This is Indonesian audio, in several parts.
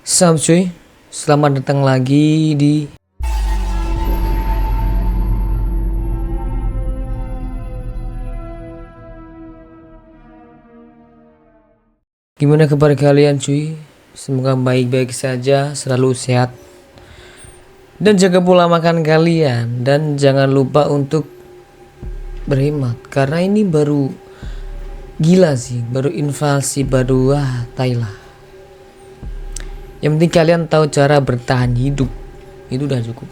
Salam cuy, selamat datang lagi di Gimana kabar kalian cuy? Semoga baik-baik saja, selalu sehat. Dan jaga pola makan kalian. Dan jangan lupa untuk berhemat. Karena ini baru gila sih, baru invasi, baru Thailand. Yang penting kalian tahu cara bertahan hidup. Itu udah cukup.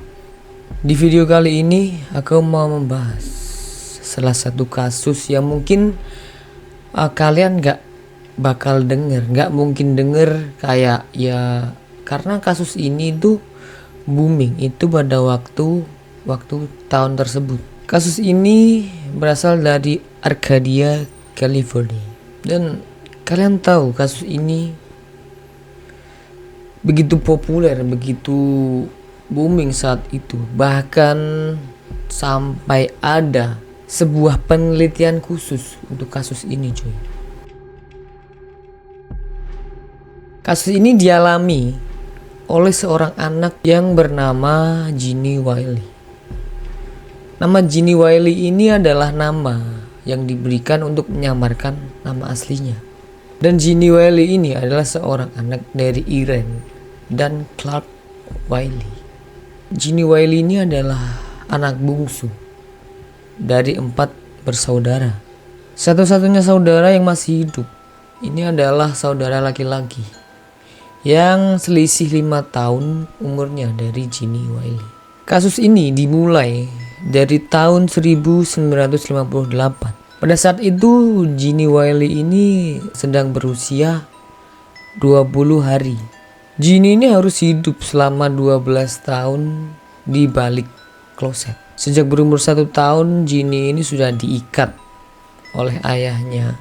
Di video kali ini aku mau membahas salah satu kasus yang mungkin kalian gak bakal denger, nggak mungkin denger kayak ya, karena kasus ini tuh booming itu pada waktu tahun tersebut. Kasus ini berasal dari Arcadia, California, dan kalian tahu kasus ini begitu populer, begitu booming saat itu, bahkan sampai ada sebuah penelitian khusus untuk kasus ini cuy. Kasus ini dialami oleh seorang anak yang bernama Ginny Wiley. Nama Ginny Wiley ini adalah nama yang diberikan untuk menyamarkan nama aslinya. Dan Ginny Wiley ini adalah seorang anak dari Irene dan Clark Wiley. Ginny Wiley ini adalah anak bungsu dari 4 bersaudara. Satu-satunya saudara yang masih hidup ini adalah saudara laki-laki yang selisih 5 tahun umurnya dari Ginny Wiley. Kasus ini dimulai dari tahun 1958. Pada saat itu Ginny Wiley ini sedang berusia 20 hari. Ginny ini harus hidup selama 12 tahun di balik kloset. Sejak berumur 1 tahun Ginny ini sudah diikat oleh ayahnya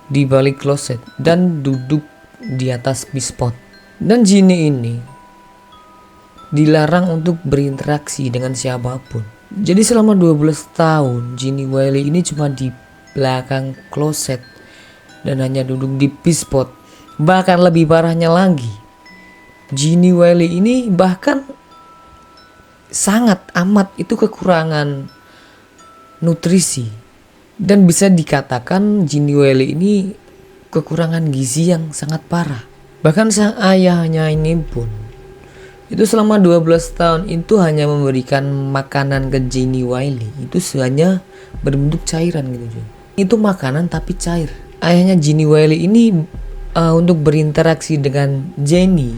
di balik kloset dan duduk di atas bispot. Dan Ginny ini dilarang untuk berinteraksi dengan siapapun. Jadi selama 12 tahun Ginny Wiley ini cuma di belakang kloset dan hanya duduk di bispot. Bahkan lebih parahnya lagi, Ginny Wiley ini bahkan sangat amat itu kekurangan nutrisi. Dan bisa dikatakan Ginny Wiley ini kekurangan gizi yang sangat parah. Bahkan sang ayahnya ini pun itu selama 12 tahun itu hanya memberikan makanan ke Ginny Wiley. Itu hanya berbentuk cairan gitu. Itu makanan tapi cair. Ayahnya Ginny Wiley ini untuk berinteraksi dengan Ginny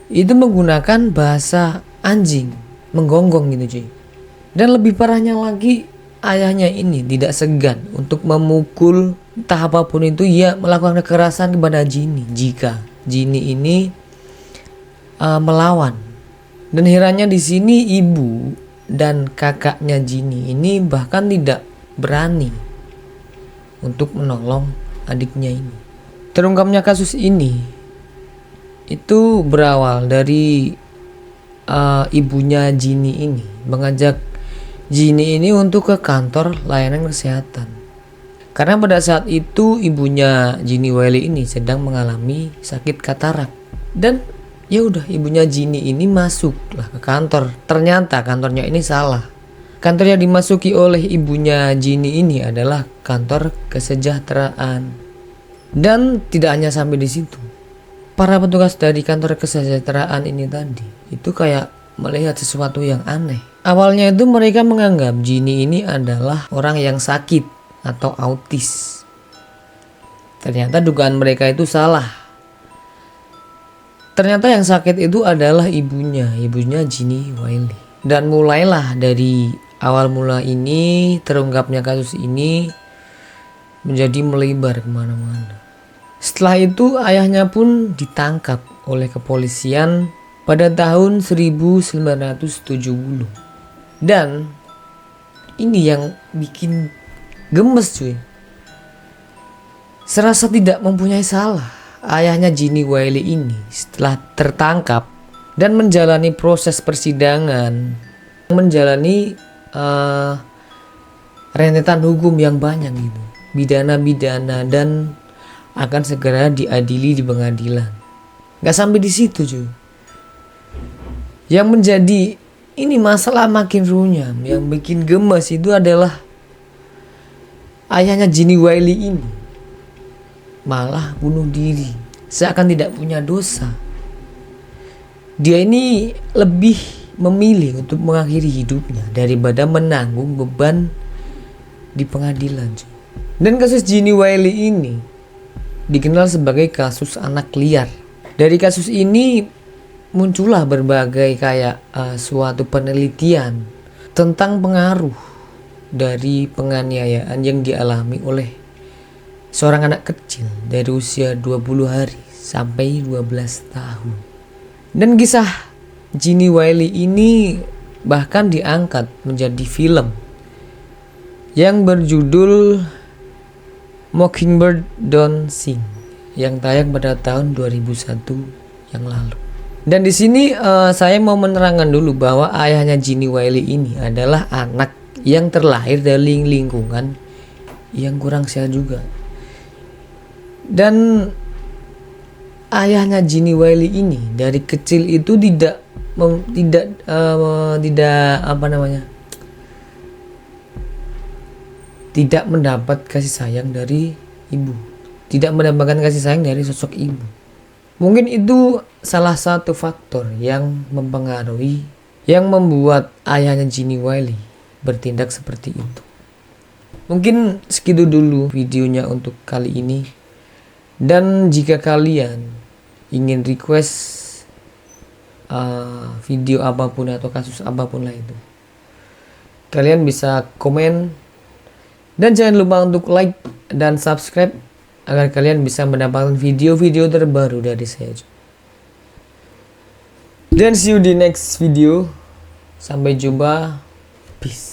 itu menggunakan bahasa anjing, menggonggong gitu cuy. Dan lebih parahnya lagi, ayahnya ini tidak segan untuk memukul entah apapun itu, ia melakukan kekerasan kepada Ginny jika Ginny ini melawan. Dan herannya di sini ibu dan kakaknya Ginny ini bahkan tidak berani untuk menolong adiknya ini. Terungkapnya kasus ini itu berawal dari ibunya Ginny ini mengajak Ginny ini untuk ke kantor layanan kesehatan. Karena pada saat itu ibunya Ginny Wiley ini sedang mengalami sakit katarak. Dan ya udah, ibunya Ginny ini masuklah ke kantor. Ternyata kantornya ini salah. Kantor yang dimasuki oleh ibunya Ginny ini adalah kantor kesejahteraan. Dan tidak hanya sampai di situ. Para petugas dari kantor kesejahteraan ini tadi itu kayak melihat sesuatu yang aneh. Awalnya itu mereka menganggap Ginny ini adalah orang yang sakit atau autis. Ternyata dugaan mereka itu salah. Ternyata yang sakit itu adalah ibunya Ginny Wiley. Dan mulailah dari awal mula ini terungkapnya kasus ini menjadi melebar kemana-mana. Setelah itu ayahnya pun ditangkap oleh kepolisian pada tahun 1970. Dan ini yang bikin gemes cuy. Serasa tidak mempunyai salah, ayahnya Ginny Wiley ini setelah tertangkap dan menjalani proses persidangan, menjalani rentetan hukum yang banyak gitu. bidana-bidana dan akan segera diadili di pengadilan. Gak sampai di situ cuy. Yang menjadi ini masalah makin runyam, yang bikin gemes itu adalah ayahnya Ginny Wiley ini malah bunuh diri, seakan tidak punya dosa. Dia ini lebih memilih untuk mengakhiri hidupnya daripada menanggung beban di pengadilan. Dan kasus Ginny Wiley ini dikenal sebagai kasus anak liar. Dari kasus ini muncullah berbagai kayak suatu penelitian tentang pengaruh dari penganiayaan yang dialami oleh seorang anak kecil dari usia 20 hari sampai 12 tahun. Dan kisah Ginny Wiley ini bahkan diangkat menjadi film yang berjudul Mockingbird Don't Sing yang tayang pada tahun 2001 yang lalu. Dan di sini saya mau menerangkan dulu bahwa ayahnya Ginny Wiley ini adalah anak yang terlahir dari lingkungan yang kurang sehat juga. Dan ayahnya Ginny Wiley ini dari kecil itu tidak mendapat kasih sayang dari ibu, tidak mendapatkan kasih sayang dari sosok ibu. Mungkin itu salah satu faktor yang mempengaruhi, yang membuat ayahnya Ginny Wiley bertindak seperti itu. Mungkin segitu dulu videonya untuk kali ini. Dan jika kalian ingin request video apapun atau kasus apapun lah itu, kalian bisa komen. Dan jangan lupa untuk like dan subscribe agar kalian bisa mendapatkan video-video terbaru dari saya. Dan see you di next video. Sampai jumpa. Peace.